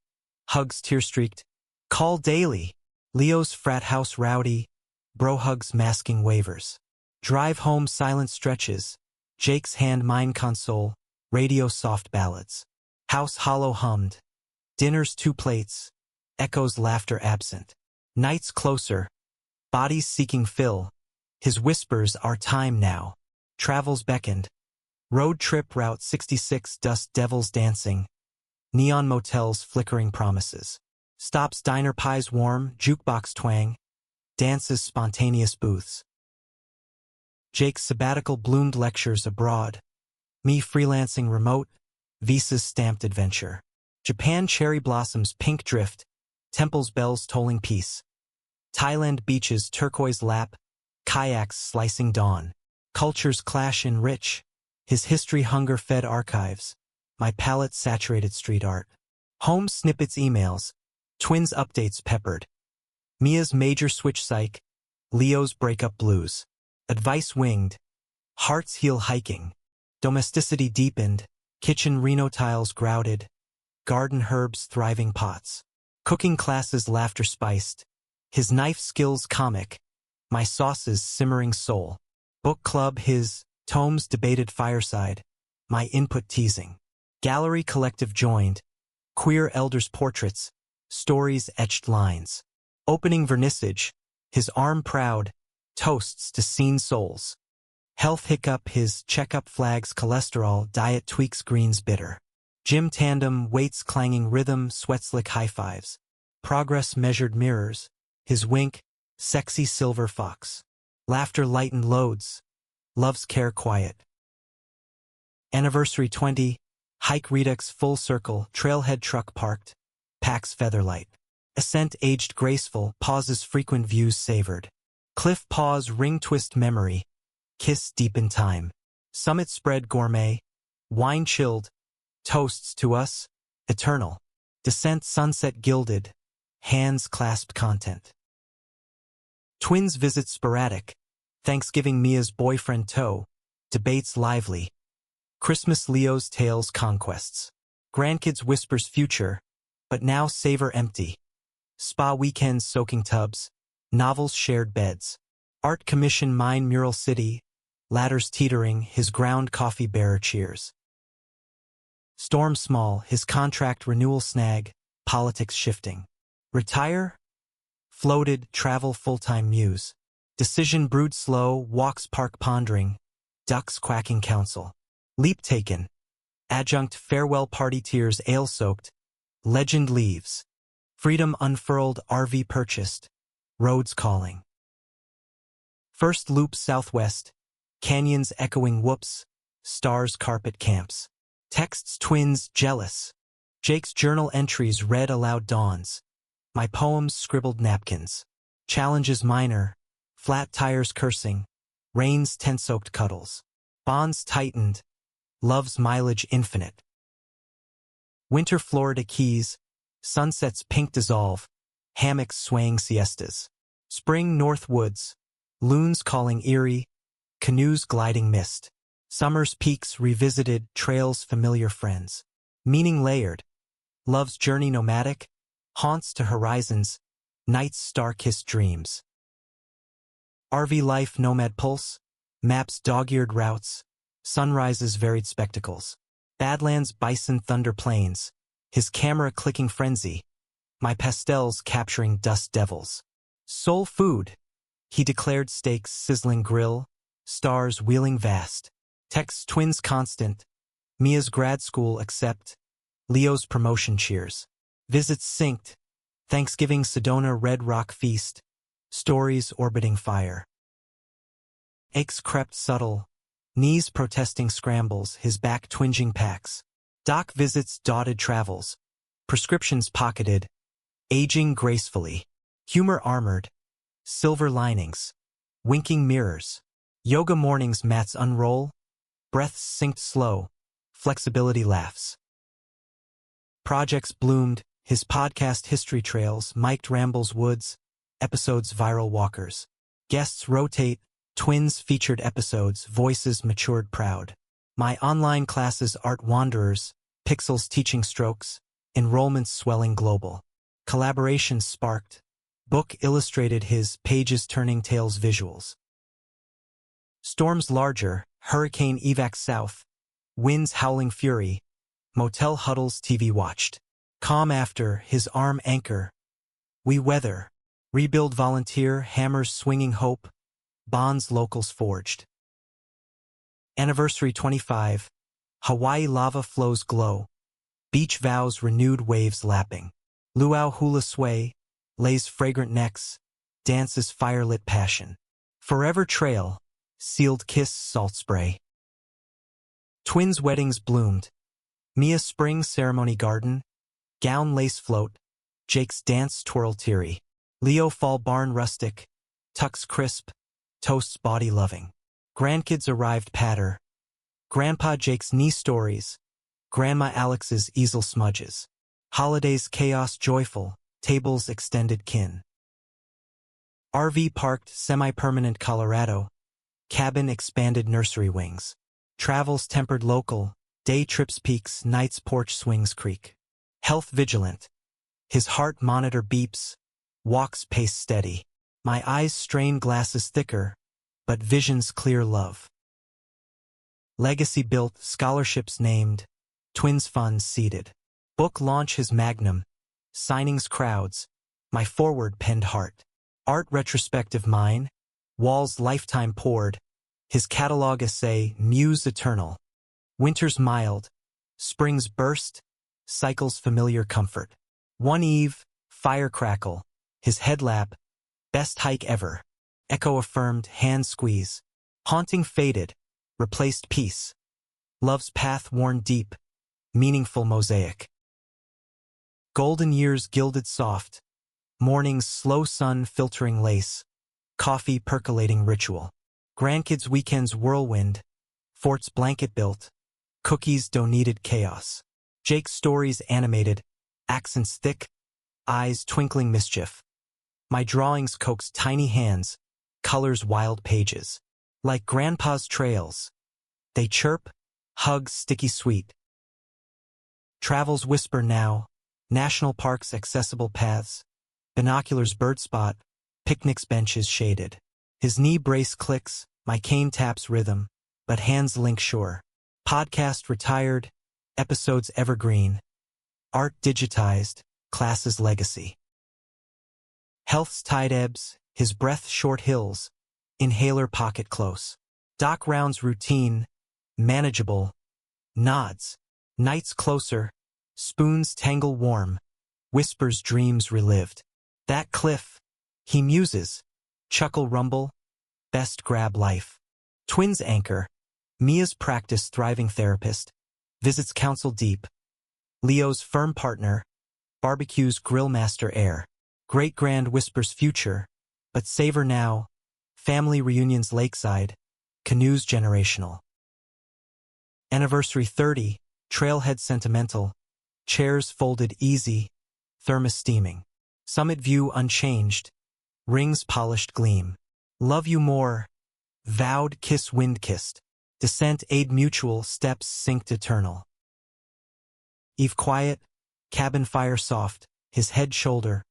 hugs tear-streaked, call daily. Leo's frat house rowdy, bro hugs masking waivers. Drive home silent stretches, Jake's hand mine console, radio soft ballads. House hollow hummed, dinner's 2 plates, echoes laughter absent. Nights closer, bodies seeking fill, his whispers our time now. Travels beckoned, road trip route 66 dust devils dancing, neon motels flickering promises. Stops diner pies warm, jukebox twang, dances spontaneous booths. Jake's sabbatical bloomed lectures abroad, me freelancing remote, visas stamped adventure. Japan cherry blossoms pink drift, temples bells tolling peace. Thailand beaches turquoise lap, kayaks slicing dawn. Cultures clash enrich, his history hunger fed archives, my palette saturated street art. Home snippets emails, twins updates peppered. Mia's major switch psych, Leo's breakup blues. Advice winged, hearts heal hiking. Domesticity deepened, kitchen Reno tiles grouted. Garden herbs thriving pots. Cooking classes laughter spiced. His knife skills comic, my sauces simmering soul. Book club his, tomes debated fireside, my input teasing. Gallery collective joined, queer elders portraits, stories etched lines. Opening vernissage, his arm proud, toasts to seen souls. Health hiccup his checkup flags cholesterol diet tweaks greens bitter. Gym tandem weights clanging rhythm sweat slick high fives. Progress measured mirrors, his wink, sexy silver fox. Laughter lightened loads, love's care quiet. Anniversary 20, hike redux full circle, trailhead truck parked, packs featherlight. Ascent aged graceful, pauses frequent views savored. Cliff pause ring twist memory, kiss deep in time. Summit spread gourmet, wine chilled, toasts to us, eternal. Descent sunset gilded, hands clasped content. Twins visit sporadic, Thanksgiving Mia's boyfriend toe, debates lively. Christmas Leo's tales conquests. Grandkids whispers future, but now savor empty. Spa weekends soaking tubs, novels shared beds. Art commission mine mural city, ladders teetering, his ground coffee bearer cheers. Storm small, his contract renewal snag, politics shifting. Retire? Floated, travel full-time muse. Decision brewed slow, walks park pondering, ducks quacking counsel. Leap taken. Adjunct farewell party tears ale-soaked, legend leaves. Freedom unfurled, RV purchased, roads calling. First loop southwest, canyons echoing whoops, stars carpet camps. Texts twins jealous. Jake's journal entries read aloud dawns. My poems scribbled napkins. Challenges minor, flat tires cursing, rain's tent-soaked cuddles. Bonds tightened, love's mileage infinite. Winter Florida Keys, sunsets pink dissolve, hammocks swaying siestas. Spring North Woods, loons calling eerie, canoes gliding mist. Summer's peaks revisited, trails familiar friends. Meaning layered. Love's journey nomadic. Haunts to horizons. Night's star-kissed dreams. RV life nomad pulse. Maps dog-eared routes. Sunrises varied spectacles. Badlands bison thunder plains. His camera clicking frenzy. My pastels capturing dust devils. Soul food. He declared steaks sizzling grill. Stars wheeling vast. Texts twins constant. Mia's grad school accept. Leo's promotion cheers. Visits synced. Thanksgiving Sedona Red Rock feast. Stories orbiting fire. Aches crept subtle. Knees protesting scrambles, his back twinging packs. Doc visits dotted travels. Prescriptions pocketed. Aging gracefully. Humor armored. Silver linings. Winking mirrors. Yoga mornings mats unroll. Breaths synced slow. Flexibility laughs. Projects bloomed. His podcast history trails, mic'd rambles woods. Episodes viral walkers. Guests rotate. Twins featured episodes, voices matured proud. My online classes art wanderers. Pixels teaching strokes. Enrollments swelling global. Collaborations sparked. Book illustrated his pages turning tales visuals. Storms larger, hurricane evac south. Winds howling fury. Motel huddles TV watched. Calm after, his arm anchor. We weather. Rebuild volunteer, hammers swinging hope. Bonds locals forged. Anniversary 25. Hawaii lava flows glow. Beach vows renewed waves lapping. Luau hula sway. Lays fragrant necks. Dances firelit passion. Forever trail. Sealed kiss salt spray. Twins weddings bloomed. Mia spring ceremony garden. Gown lace float. Jake's dance twirl teary. Leo fall barn rustic. Tucks crisp. Toasts body loving. Grandkids arrived patter. Grandpa Jake's knee stories. Grandma Alex's easel smudges. Holidays chaos joyful. Tables extended kin. RV parked semi-permanent Colorado. Cabin expanded nursery wings. Travels tempered local. Day trips peaks, nights porch swings creek. Health vigilant. His heart monitor beeps. Walks pace steady. My eyes strain glasses thicker, but vision's clear love. Legacy built, scholarships named. Twins funds seeded. Book launch his magnum. Signings crowds. My forward penned heart. Art retrospective mine. Walls lifetime poured. His catalog essay, muse eternal. Winter's mild. Spring's burst. Cycles familiar comfort. One eve, fire crackle. His headlap. Best hike ever. Echo affirmed, hand squeeze. Haunting faded. Replaced peace. Love's path worn deep. Meaningful mosaic. Golden years gilded soft. Morning's slow sun filtering lace. Coffee percolating ritual. Grandkids' weekends whirlwind. Fort's blanket built. Cookies donated chaos. Jake's stories animated. Accents thick. Eyes twinkling mischief. My drawings coax tiny hands. Colors wild pages. Like grandpa's trails. They chirp. Hugs sticky sweet. Travels whisper now. National parks accessible paths. Binoculars bird spot. Picnics benches shaded. His knee brace clicks. My cane taps rhythm. But hands link sure. Podcast retired. Episodes evergreen. Art digitized. Classes legacy. Health's tide ebbs. His breath short hills. Inhaler pocket close. Doc rounds routine. Manageable. Nods. Nights closer. Spoons tangle warm. Whispers dreams relived. That cliff. He muses. Chuckle rumble. Best grab life. Twins anchor. Mia's practice thriving therapist. Visits counsel deep. Leo's firm partner. Barbecues grill master air. Great grand whispers future. But savor now. Family reunions lakeside. Canoes generational. Anniversary 30. Trailhead sentimental. Chairs folded easy. Thermos steaming. Summit view unchanged. Rings polished gleam. Love you more. Vowed kiss wind kissed. Descent aid mutual, steps synced eternal. Eve quiet, cabin fire soft, his head shoulder,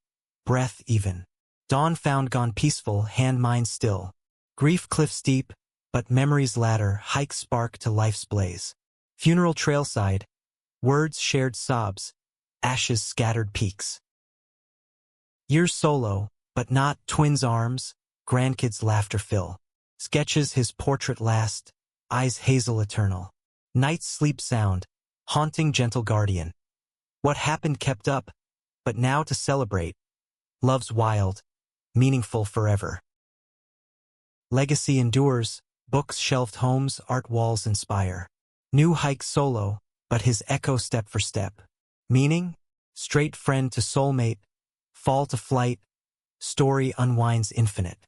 breath even. Dawn found gone peaceful, hand mind still. Grief cliff steep, but memory's ladder, hike spark to life's blaze. Funeral trailside, words shared sobs, ashes scattered peaks. Years solo, but not twins' arms, grandkids' laughter fill. Sketches his portrait last, eyes hazel eternal. Night's sleep sound, haunting gentle guardian. What happened kept up, but now to celebrate. Love's wild, meaningful forever. Legacy endures, books shelved, homes, art walls inspire. New hike solo, but his echo step for step. Meaning? Straight friend to soulmate, fall to flight, story unwinds infinite.